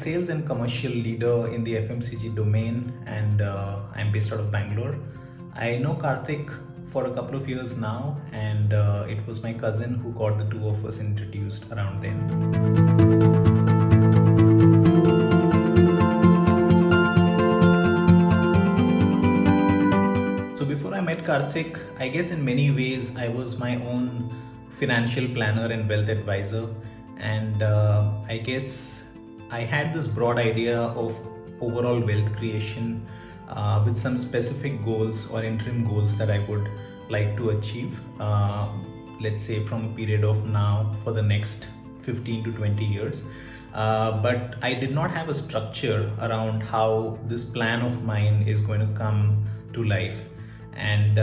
sales and commercial leader in the FMCG domain, and I'm based out of Bangalore. I know Karthik for a couple of years now, and it was my cousin who got the two of us introduced around then. So before I met Karthik, I guess in many ways I was my own financial planner and wealth advisor, and I guess I had this broad idea of overall wealth creation with some specific goals or interim goals that I would like to achieve. Let's say from a period of now for the next 15 to 20 years. But I did not have a structure around how this plan of mine is going to come to life. And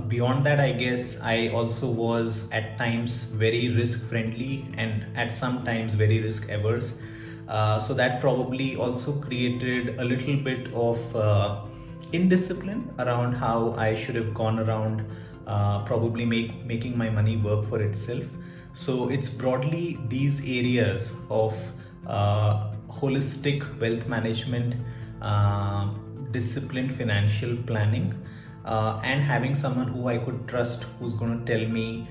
beyond that, I guess I also was at times very risk friendly and at some times very risk averse. So that probably also created a little bit of indiscipline around how I should have gone around probably making my money work for itself. So it's broadly these areas of holistic wealth management, disciplined financial planning, and having someone who I could trust who's going to tell me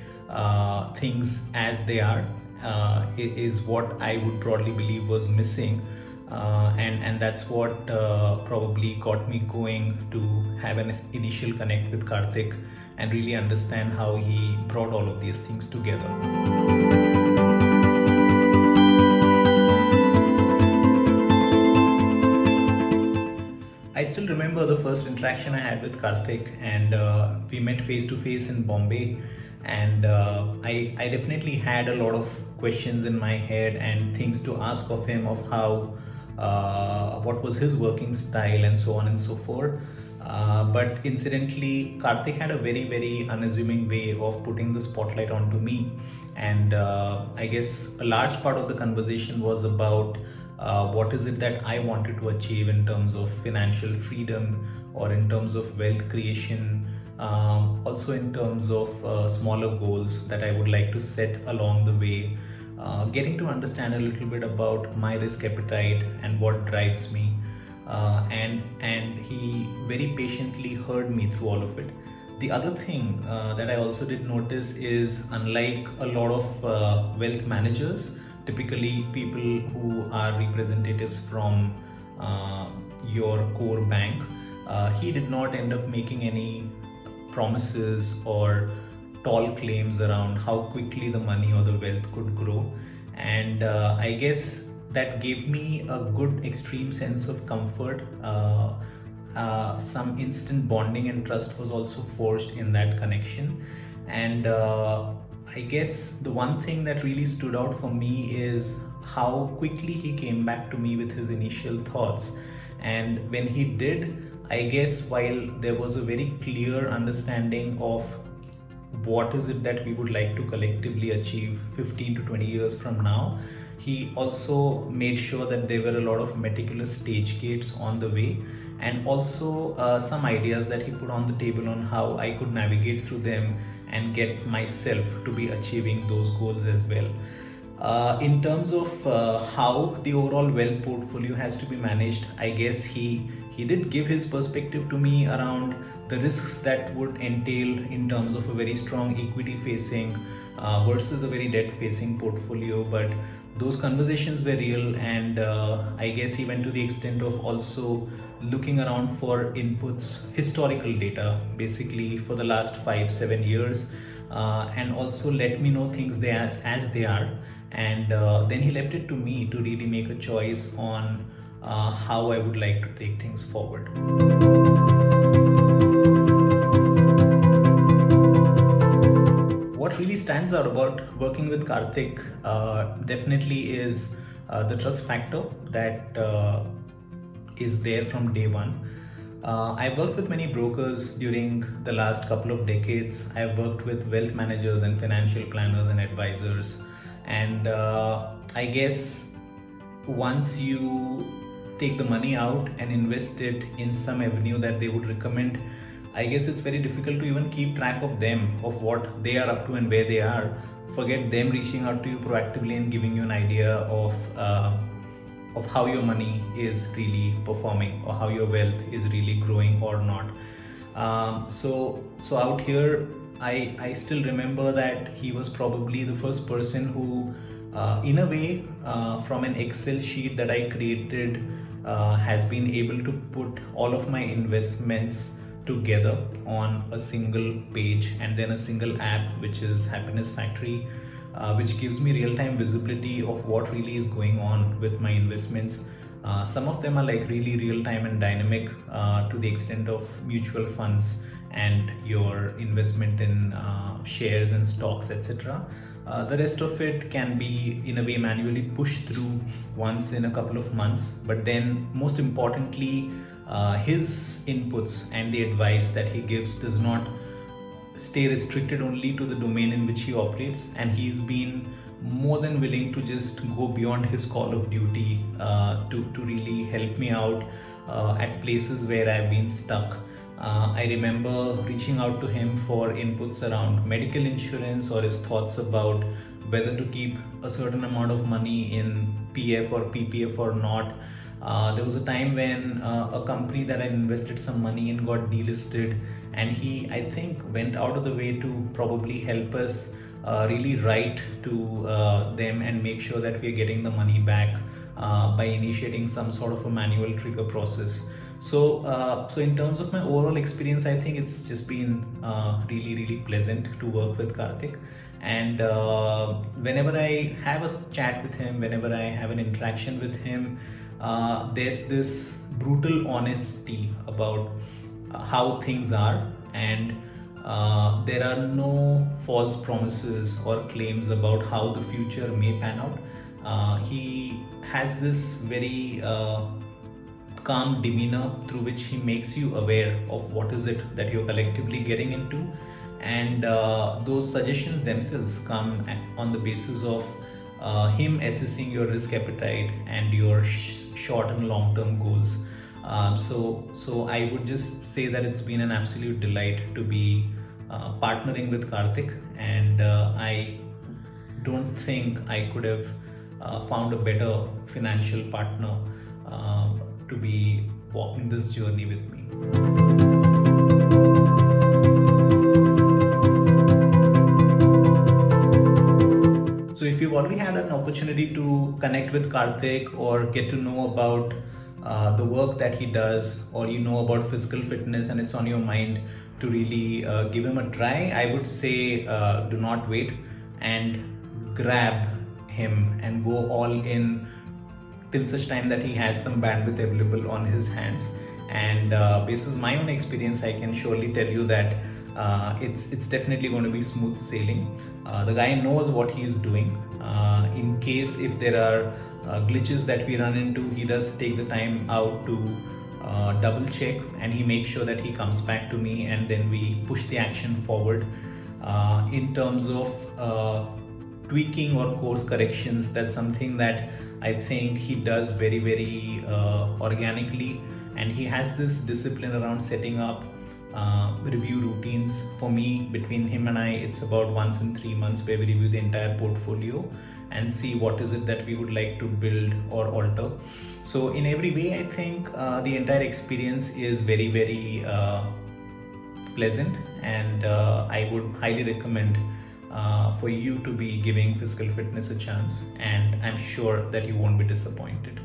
things as they are is what I would broadly believe was missing. And that's what probably got me going to have an initial connect with Karthik and really understand how he brought all of these things together. I still remember the first interaction I had with Karthik, and we met face to face in Bombay. And I definitely had a lot of questions in my head and things to ask of him of how, what was his working style and so on and so forth. But incidentally, Karthik had a very, very unassuming way of putting the spotlight onto me. And I guess a large part of the conversation was about what is it that I wanted to achieve in terms of financial freedom or in terms of wealth creation, also in terms of smaller goals that I would like to set along the way, getting to understand a little bit about my risk appetite and what drives me. And he very patiently heard me through all of it. The other thing that I also did notice is, unlike a lot of wealth managers, typically people who are representatives from your core bank, he did not end up making any promises or tall claims around how quickly the money or the wealth could grow. And I guess that gave me a good extreme sense of comfort. Some instant bonding and trust was also forged in that connection. And I guess the one thing that really stood out for me is how quickly he came back to me with his initial thoughts. And when he did, I guess while there was a very clear understanding of what is it that we would like to collectively achieve 15 to 20 years from now, he also made sure that there were a lot of meticulous stage gates on the way, and also some ideas that he put on the table on how I could navigate through them and get myself to be achieving those goals as well. In terms of how the overall wealth portfolio has to be managed, I guess he did give his perspective to me around the risks that would entail in terms of a very strong equity facing versus a very debt facing portfolio. But those conversations were real, and I guess he went to the extent of also looking around for inputs, historical data, basically for the last 5-7 years, and also let me know things as they are. And then he left it to me to really make a choice on how I would like to take things forward. What really stands out about working with Karthik definitely is the trust factor that is there from day one. I've worked with many brokers during the last couple of decades. I've worked with wealth managers and financial planners and advisors. And I guess once you take the money out and invest it in some avenue that they would recommend, I guess it's very difficult to even keep track of them, of what they are up to and where they are. Forget them reaching out to you proactively and giving you an idea of of how your money is really performing or how your wealth is really growing or not. So out here, I still remember that he was probably the first person who, in a way, from an Excel sheet that I created, has been able to put all of my investments together on a single page and then a single app, which is Happiness Factory, which gives me real-time visibility of what really is going on with my investments. Some of them are like really real-time and dynamic, to the extent of mutual funds and your investment in shares and stocks, etc. The rest of it can be in a way manually pushed through once in a couple of months. But then, most importantly, his inputs and the advice that he gives does not stay restricted only to the domain in which he operates, and he's been more than willing to just go beyond his call of duty, to really help me out at places where I've been stuck. I remember reaching out to him for inputs around medical insurance or his thoughts about whether to keep a certain amount of money in PF or PPF or not. There was a time when a company that I invested some money in got delisted, and he, I think, went out of the way to probably help us really write to them and make sure that we are getting the money back by initiating some sort of a manual trigger process. So in terms of my overall experience, I think it's just been really, really pleasant to work with Karthik. And whenever I have a chat with him, whenever I have an interaction with him, there's this brutal honesty about how things are, and there are no false promises or claims about how the future may pan out. He has this very calm demeanor through which he makes you aware of what is it that you're collectively getting into, and those suggestions themselves come on the basis of him assessing your risk appetite and your short and long term goals. So I would just say that it's been an absolute delight to be partnering with Karthik, and I don't think I could have found a better financial partner to be walking this journey with me. So if you've already had an opportunity to connect with Karthik or get to know about the work that he does, or you know about physical fitness and it's on your mind to really give him a try, I would say do not wait and grab him and go all in till such time that he has some bandwidth available on his hands. And basis my own experience, I can surely tell you that it's definitely going to be smooth sailing. The guy knows what he is doing. In case if there are glitches that we run into, he does take the time out to double check, and he makes sure that he comes back to me, and then we push the action forward. In terms of tweaking or course corrections, that's something that I think he does very, very organically, and he has this discipline around setting up review routines. For me, between him and I, it's about once in 3 months where we review the entire portfolio and see what is it that we would like to build or alter. So in every way, I think the entire experience is very, very pleasant, and I would highly recommend for you to be giving physical fitness a chance, and I'm sure that you won't be disappointed.